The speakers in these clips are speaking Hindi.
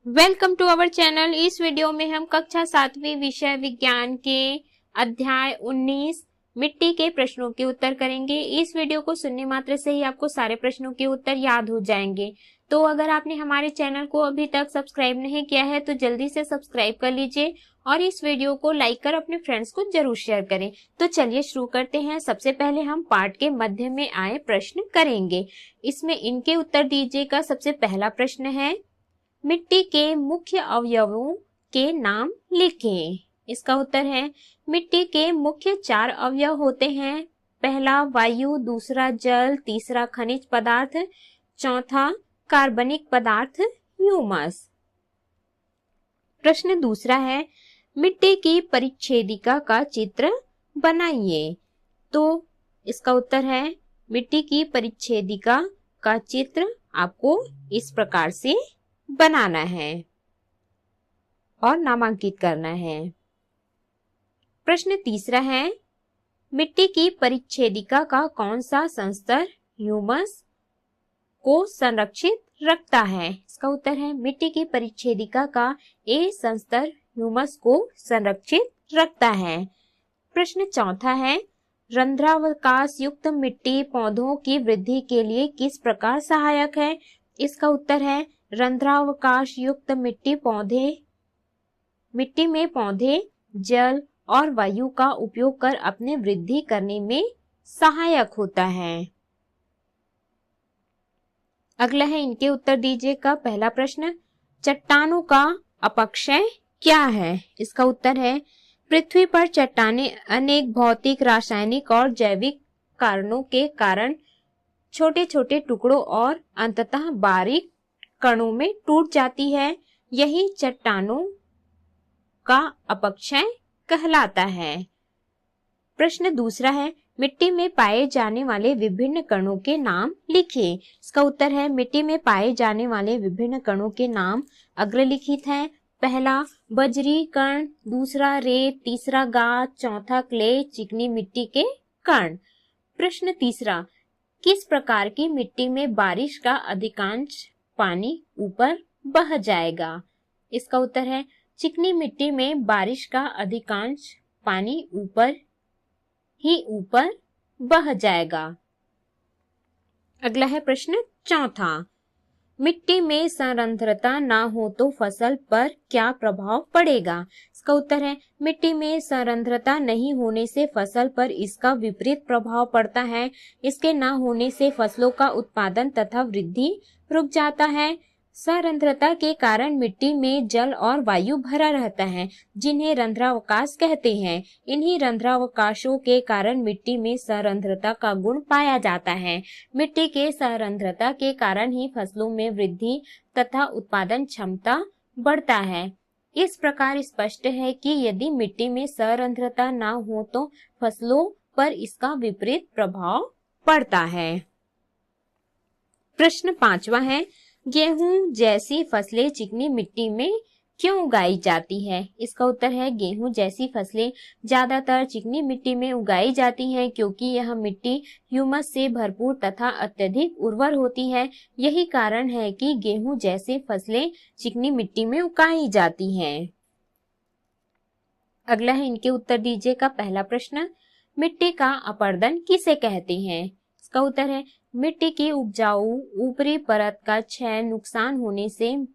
Welcome to our channel. इस वीडियो में हम कक्षा 7वीं विषय विज्ञान के अध्याय 19 मिट्टी के प्रश्नों के उत्तर करेंगे। इस वीडियो को सुनने मात्र से ही आपको सारे प्रश्नों के उत्तर याद हो जाएंगे। तो अगर आपने हमारे चैनल को अभी तक सब्सक्राइब नहीं किया है तो जल्दी से सब्सक्राइब कर लीजिए और इस वीडियो को लाइक कर अपने फ्रेंड्स को जरूर शेयर करें। तो चलिए शुरू करते हैं। सबसे पहले हम पाठ के मध्य में आए प्रश्न करेंगे। इसमें इनके उत्तर दीजिएगा। सबसे पहला प्रश्न है, मिट्टी के मुख्य अवयवों के नाम लिखें। इसका उत्तर है, मिट्टी के मुख्य 4 अवयव होते हैं। पहला वायु, दूसरा जल, तीसरा खनिज पदार्थ, चौथा कार्बनिक पदार्थ ह्यूमस। प्रश्न दूसरा है, मिट्टी की परिच्छेदिका का चित्र बनाइए। तो इसका उत्तर है, मिट्टी की परिच्छेदिका का चित्र आपको इस प्रकार से बनाना है और नामांकित करना है। प्रश्न तीसरा है, मिट्टी की परिच्छेदिका का कौन सा संस्तर ह्यूमस को संरक्षित रखता है। इसका उत्तर है, मिट्टी की परिच्छेदिका का ए संस्तर ह्यूमस को संरक्षित रखता है। प्रश्न चौथा है, रंध्रावकाश युक्त मिट्टी पौधों की वृद्धि के लिए किस प्रकार सहायक है। इसका उत्तर है, रंध्रावकाश युक्त मिट्टी में पौधे जल और वायु का उपयोग कर अपने वृद्धि करने में सहायक होता है। अगला है, इनके उत्तर दीजिएगा। पहला प्रश्न, चट्टानों का अपक्षय क्या है। इसका उत्तर है, पृथ्वी पर चट्टानें अनेक भौतिक, रासायनिक और जैविक कारणों के कारण छोटे छोटे टुकड़ों और अंततः बारीक कणों में टूट जाती है। यही चट्टानों का अपक्षय कहलाता है। प्रश्न दूसरा है, मिट्टी में पाए जाने वाले विभिन्न कणों के नाम लिखिए। इसका उत्तर है, मिट्टी में पाए जाने वाले विभिन्न कणों के नाम अग्रलिखित हैं। पहला बजरी कण, दूसरा रेत, तीसरा गाद, चौथा क्ले चिकनी मिट्टी के कण। प्रश्न तीसरा, किस प्रकार की मिट्टी में बारिश का अधिकांश पानी ऊपर बह जाएगा। इसका उत्तर है, चिकनी मिट्टी में बारिश का अधिकांश पानी ऊपर बह जाएगा। अगला है प्रश्न चौथा, मिट्टी में संरंध्रता ना हो तो फसल पर क्या प्रभाव पड़ेगा। इसका उत्तर है, मिट्टी में संरंध्रता नहीं होने से फसल पर इसका विपरीत प्रभाव पड़ता है। इसके ना होने से फसलों का उत्पादन तथा वृद्धि रुक जाता है। संरंध्रता के कारण मिट्टी में जल और वायु भरा रहता है, जिन्हें रंध्रावकाश कहते हैं। इन्हीं रंध्रावकाशों के कारण मिट्टी में संरंध्रता का गुण पाया जाता है। मिट्टी के संरंध्रता के कारण ही फसलों में वृद्धि तथा उत्पादन क्षमता बढ़ता है। इस प्रकार स्पष्ट है कि यदि मिट्टी में संरंध्रता न हो तो फसलों पर इसका विपरीत प्रभाव पड़ता है। प्रश्न पांचवा है, गेहूं जैसी फसलें चिकनी मिट्टी में क्यों उगाई जाती है। इसका उत्तर है, गेहूं जैसी फसलें ज्यादातर चिकनी मिट्टी में उगाई जाती हैं क्योंकि यह मिट्टी ह्यूमस से भरपूर तथा अत्यधिक उर्वर होती है। यही कारण है कि गेहूं जैसी फसलें चिकनी मिट्टी में उगाई जाती हैं। अगला है, इनके उत्तर दीजिएगा। पहला प्रश्न, मिट्टी का अपरदन किसे कहते हैं। इसका उत्तर है, मिट्टी की उपजाऊ ऊपरी परत का क्षय नुकसान होने से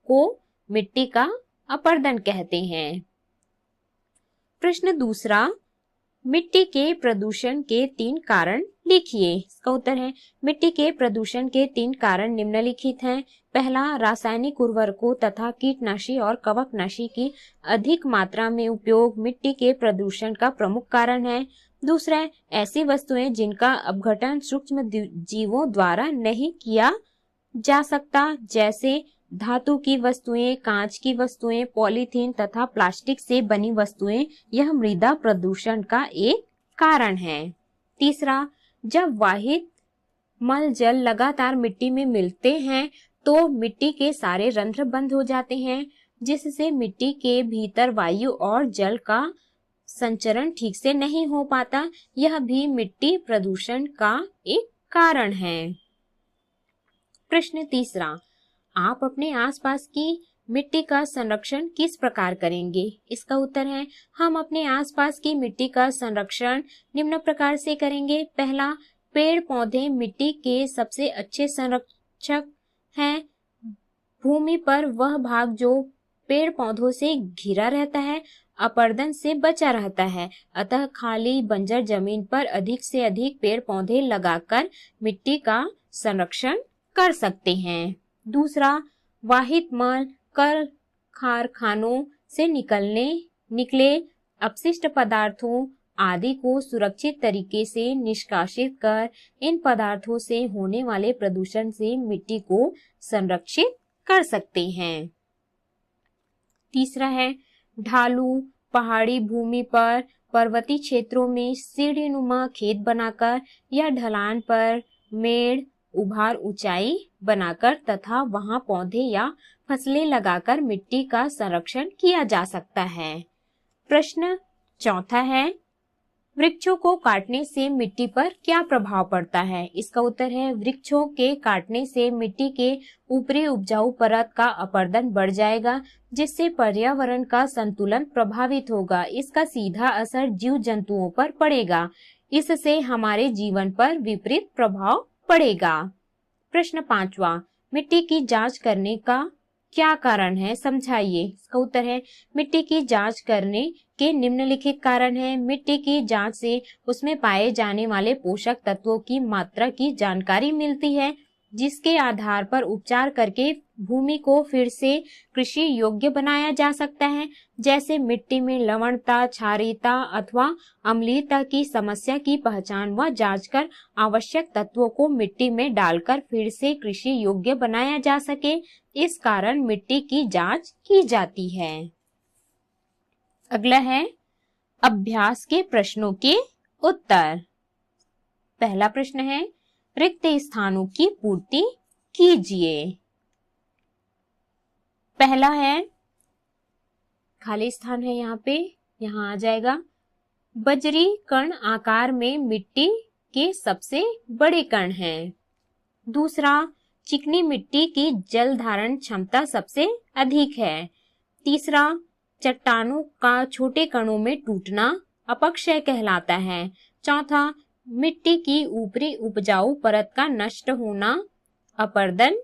को मिट्टी का अपरदन कहते हैं। प्रश्न दूसरा, मिट्टी के प्रदूषण के 3 कारण लिखिए। इसका उत्तर है, मिट्टी के प्रदूषण के 3 कारण निम्नलिखित हैं। पहला, रासायनिक उर्वरकों तथा कीटनाशी और कवकनाशी की अधिक मात्रा में उपयोग मिट्टी के प्रदूषण का प्रमुख कारण है। दूसरा, ऐसी वस्तुएं जिनका अपघटन सूक्ष्म जीवों द्वारा नहीं किया जा सकता, जैसे धातु की वस्तुएं, कांच की वस्तुएं, पॉलीथीन तथा प्लास्टिक से बनी वस्तुएं, यह मृदा प्रदूषण का एक कारण है। तीसरा, जब वाहित मल जल लगातार मिट्टी में मिलते हैं तो मिट्टी के सारे रंध्र बंद हो जाते हैं, जिससे मिट्टी के भीतर वायु और जल का संचरण ठीक से नहीं हो पाता। यह भी मिट्टी प्रदूषण का एक कारण है। प्रश्न तीसरा, आप अपने आसपास की मिट्टी का संरक्षण किस प्रकार करेंगे? इसका उत्तर है हम अपने आसपास की मिट्टी का संरक्षण निम्न प्रकार से करेंगे। पहला, पेड़ पौधे मिट्टी के सबसे अच्छे संरक्षक हैं। भूमि पर वह भाग जो पेड़ पौधों से घिरा रहता है अपरदन से बचा रहता है, अतः खाली बंजर जमीन पर अधिक से अधिक पेड़ पौधे लगाकर मिट्टी का संरक्षण कर सकते हैं। दूसरा, वाहित मल, कल कारखानों से निकले अपशिष्ट पदार्थों आदि को सुरक्षित तरीके से निष्कासित कर इन पदार्थों से होने वाले प्रदूषण से मिट्टी को संरक्षित कर सकते हैं। तीसरा है, ढालू पहाड़ी भूमि पर पर्वतीय क्षेत्रों में सीढ़ीनुमा खेत बनाकर या ढलान पर मेड़ उभार ऊंचाई बनाकर तथा वहां पौधे या फसलें लगाकर मिट्टी का संरक्षण किया जा सकता है। प्रश्न चौथा है, वृक्षों को काटने से मिट्टी पर क्या प्रभाव पड़ता है? इसका उत्तर है वृक्षों के काटने से मिट्टी के ऊपरी उपजाऊ परत का अपरदन बढ़ जाएगा, जिससे पर्यावरण का संतुलन प्रभावित होगा। इसका सीधा असर जीव जंतुओं पर पड़ेगा। इससे हमारे जीवन पर विपरीत प्रभाव पड़ेगा। प्रश्न पांचवा, मिट्टी की जांच करने का क्या कारण है, समझाइए। इसका उत्तर है मिट्टी की जांच करने के निम्नलिखित कारण है। मिट्टी की जांच से उसमें पाए जाने वाले पोषक तत्वों की मात्रा की जानकारी मिलती है, जिसके आधार पर उपचार करके भूमि को फिर से कृषि योग्य बनाया जा सकता है। जैसे मिट्टी में लवणता, क्षारीयता अथवा अम्लीयता की समस्या की पहचान व जांच कर आवश्यक तत्वों को मिट्टी में डालकर फिर से कृषि योग्य बनाया जा सके, इस कारण मिट्टी की जांच की जाती है। अगला है अभ्यास के प्रश्नों के उत्तर। पहला प्रश्न है, रिक्त स्थानों की पूर्ति कीजिए। पहला है, खाली स्थान है यहाँ आ जाएगा। बजरी कण आकार में मिट्टी के सबसे बड़े कण हैं। दूसरा, चिकनी मिट्टी की जल धारण क्षमता सबसे अधिक है। तीसरा, चट्टानों का छोटे कणों में टूटना अपक्षय कहलाता है। चौथा, मिट्टी की ऊपरी उपजाऊ परत का नष्ट होना अपरदन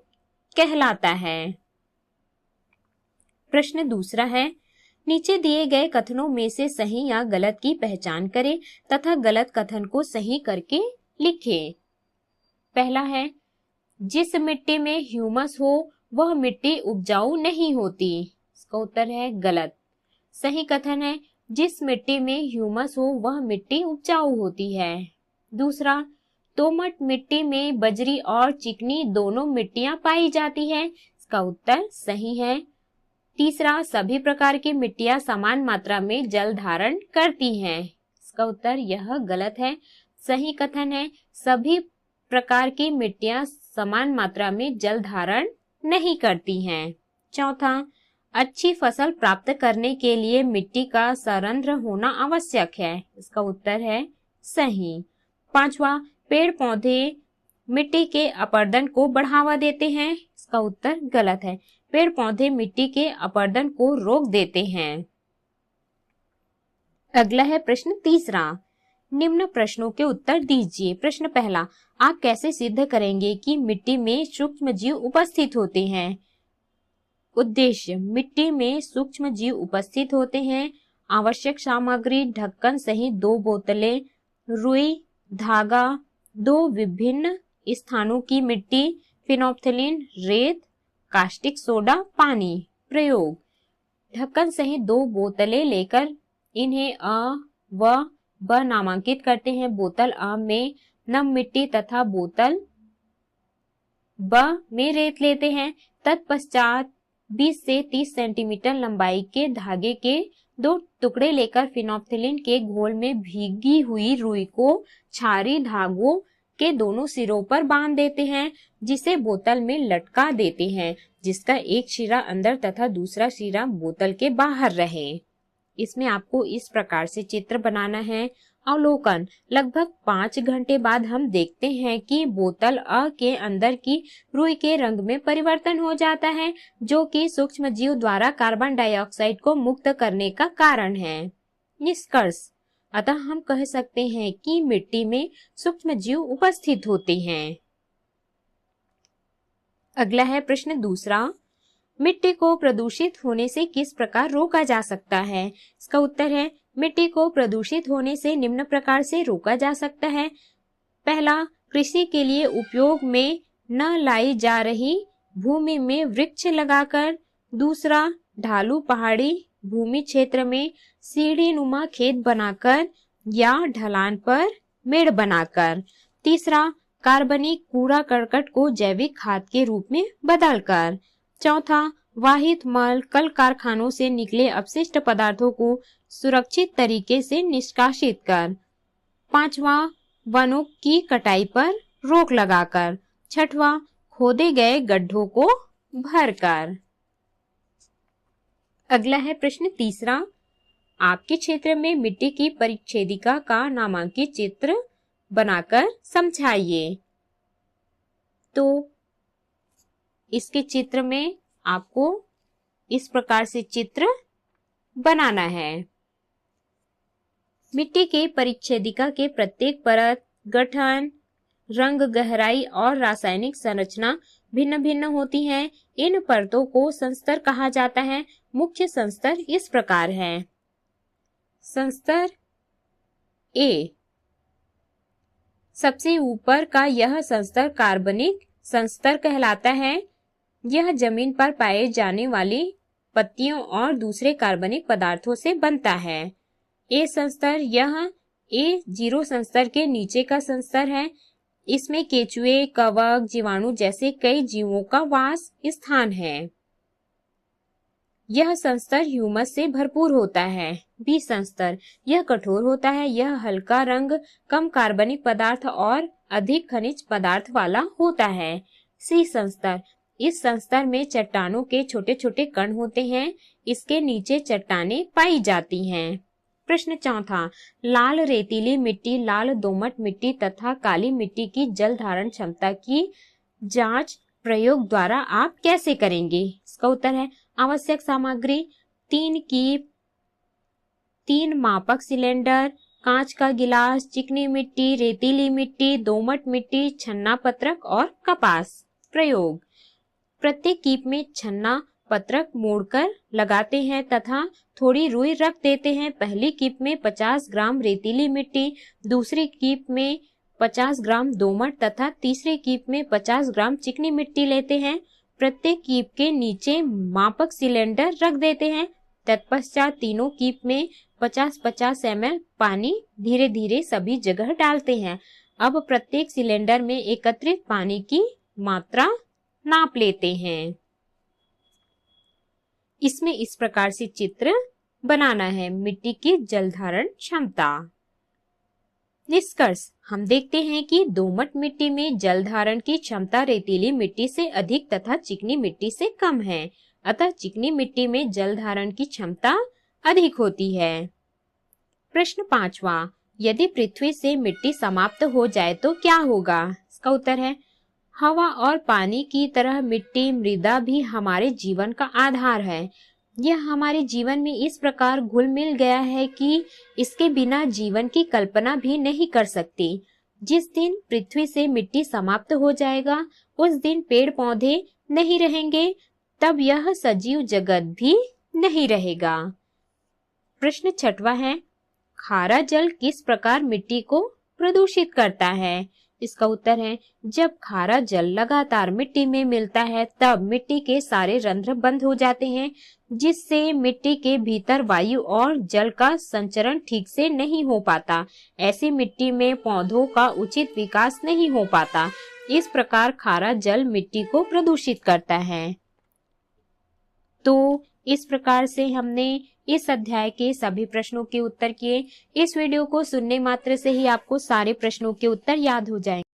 कहलाता है। प्रश्न दूसरा है, नीचे दिए गए कथनों में से सही या गलत की पहचान करें तथा गलत कथन को सही करके लिखें। पहला है, जिस मिट्टी में ह्यूमस हो वह मिट्टी उपजाऊ नहीं होती। इसका उत्तर है गलत। सही कथन है, जिस मिट्टी में ह्यूमस हो वह मिट्टी उपजाऊ होती है। दूसरा, दोमट मिट्टी में बजरी और चिकनी दोनों मिट्टियां पाई जाती है। इसका उत्तर सही है। तीसरा, सभी प्रकार की मिट्टियां समान मात्रा में जल धारण करती हैं। इसका उत्तर यह गलत है। सही कथन है, सभी प्रकार की मिट्टियां समान मात्रा में जल धारण नहीं करती हैं। चौथा, अच्छी फसल प्राप्त करने के लिए मिट्टी का सरंध्र होना आवश्यक है। इसका उत्तर है सही। पांचवा, पेड़ पौधे मिट्टी के अपरदन को बढ़ावा देते हैं। इसका उत्तर गलत है। पेड़ पौधे मिट्टी के अपरदन को रोक देते हैं। अगला है प्रश्न तीसरा, निम्न प्रश्नों के उत्तर दीजिए। प्रश्न पहला, आप कैसे सिद्ध करेंगे कि मिट्टी में सूक्ष्म जीव उपस्थित होते हैं? उद्देश्य, मिट्टी में सूक्ष्म जीव उपस्थित होते हैं। आवश्यक सामग्री, ढक्कन सहित 2 बोतलें, रुई, धागा, 2 विभिन्न स्थानों की मिट्टी, फिनोल्फ्थालीन, रेत, कास्टिक सोडा, पानी। प्रयोग, ढक्कन सहित 2 बोतलें लेकर इन्हें अ व ब नामांकित करते हैं। बोतल अ में नम मिट्टी तथा बोतल ब में रेत लेते हैं। तत्पश्चात 20 से 30 सेंटीमीटर लंबाई के धागे के 2 टुकड़े लेकर फिनोल्फ्थालीन के घोल में भीगी हुई रुई को क्षारी धागों के दोनों सिरों पर बांध देते हैं, जिसे बोतल में लटका देते हैं, जिसका एक सिरा अंदर तथा दूसरा सिरा बोतल के बाहर रहे। इसमें आपको इस प्रकार से चित्र बनाना है। अवलोकन। लगभग 5 घंटे बाद हम देखते हैं कि बोतल अ के अंदर की रुई के रंग में परिवर्तन हो जाता है, जो कि सूक्ष्म जीव द्वारा कार्बन डाइऑक्साइड को मुक्त करने का कारण है। निष्कर्ष। अतः हम कह सकते हैं कि मिट्टी में सूक्ष्म जीव उपस्थित होते हैं। अगला है प्रश्न दूसरा, मिट्टी को प्रदूषित होने से किस प्रकार रोका जा सकता है? इसका उत्तर है, मिट्टी को प्रदूषित होने से निम्न प्रकार से रोका जा सकता है। पहला, कृषि के लिए उपयोग में न लाई जा रही भूमि में वृक्ष लगाकर। दूसरा, ढालू पहाड़ी भूमि क्षेत्र में सीढ़ी नुमा खेत बनाकर या ढलान पर मेड़ बनाकर। तीसरा, कार्बनिक कूड़ा करकट को जैविक खाद के रूप में बदलकर। चौथा, वाहित मल कल कारखानों से निकले अपशिष्ट पदार्थों को सुरक्षित तरीके से निष्कासित कर। पांचवा, वनों की कटाई पर रोक लगाकर। छठवां, खोदे गए गड्ढों को भरकर। अगला है प्रश्न तीसरा, आपके क्षेत्र में मिट्टी की परिच्छेदिका का नामांकित चित्र बनाकर समझाइए। तो इसके चित्र में आपको इस प्रकार से चित्र बनाना है। मिट्टी के परिच्छेदिका के प्रत्येक परत, गठन, रंग, गहराई और रासायनिक संरचना भिन्न भिन्न होती है। इन परतों को संस्तर कहा जाता है। मुख्य संस्तर इस प्रकार है। संस्तर ए, सबसे ऊपर का यह संस्तर कार्बनिक संस्तर कहलाता है। यह जमीन पर पाए जाने वाली पत्तियों और दूसरे कार्बनिक पदार्थों से बनता है। ए संस्तर, यह A0 संस्तर के नीचे का संस्तर है। इसमें केचुए, कवक, जीवाणु जैसे कई जीवों का वास स्थान है। यह संस्तर ह्यूमस से भरपूर होता है। बी संस्तर, यह कठोर होता है। यह हल्का रंग, कम कार्बनिक पदार्थ और अधिक खनिज पदार्थ वाला होता है। सी संस्तर, इस संस्तर में चट्टानों के छोटे छोटे कण होते हैं। इसके नीचे चट्टानें पाई जाती हैं। प्रश्न चौथा, लाल रेतीली मिट्टी, लाल दोमट मिट्टी तथा काली मिट्टी की जल धारण क्षमता की जांच प्रयोग द्वारा आप कैसे करेंगे? इसका उत्तर है, आवश्यक सामग्री 3 मापक सिलेंडर, कांच का गिलास, चिकनी मिट्टी, रेतीली मिट्टी, दोमट मिट्टी, छन्ना पत्रक और कपास। प्रयोग, प्रत्येक कीप में छन्ना पत्रक मोड़कर लगाते हैं तथा थोड़ी रुई रख देते हैं। पहली कीप में 50 ग्राम रेतीली मिट्टी, दूसरी कीप में 50 ग्राम दोमट तथा तीसरी कीप में 50 ग्राम चिकनी मिट्टी लेते हैं। प्रत्येक कीप के नीचे मापक सिलेंडर रख देते हैं। तत्पश्चात तीनों कीप में 50-50 ml पानी धीरे धीरे सभी जगह डालते हैं। अब प्रत्येक सिलेंडर में एकत्रित पानी की मात्रा नाप लेते हैं। इसमें इस प्रकार से चित्र बनाना है, मिट्टी की जल धारण क्षमता। निष्कर्ष, हम देखते हैं कि दोमट मिट्टी में जल धारण की क्षमता रेतीली मिट्टी से अधिक तथा चिकनी मिट्टी से कम है। अतः चिकनी मिट्टी में जल धारण की क्षमता अधिक होती है। प्रश्न पांचवा, यदि पृथ्वी से मिट्टी समाप्त हो जाए तो क्या होगा? इसका उत्तर है, हवा और पानी की तरह मिट्टी, मृदा भी हमारे जीवन का आधार है। यह हमारे जीवन में इस प्रकार घुल मिल गया है कि इसके बिना जीवन की कल्पना भी नहीं कर सकते। जिस दिन पृथ्वी से मिट्टी समाप्त हो जाएगा, उस दिन पेड़ पौधे नहीं रहेंगे, तब यह सजीव जगत भी नहीं रहेगा। प्रश्न छठवां है, खारा जल किस प्रकार मिट्टी को प्रदूषित करता है? इसका उत्तर है, जब खारा जल लगातार मिट्टी में मिलता है तब मिट्टी के सारे रंध्र बंद हो जाते हैं, जिससे मिट्टी के भीतर वायु और जल का संचरण ठीक से नहीं हो पाता। ऐसी मिट्टी में पौधों का उचित विकास नहीं हो पाता। इस प्रकार खारा जल मिट्टी को प्रदूषित करता है। तो इस प्रकार से हमने इस अध्याय के सभी प्रश्नों के उत्तर किए। इस वीडियो को सुनने मात्र से ही आपको सारे प्रश्नों के उत्तर याद हो जाएंगे।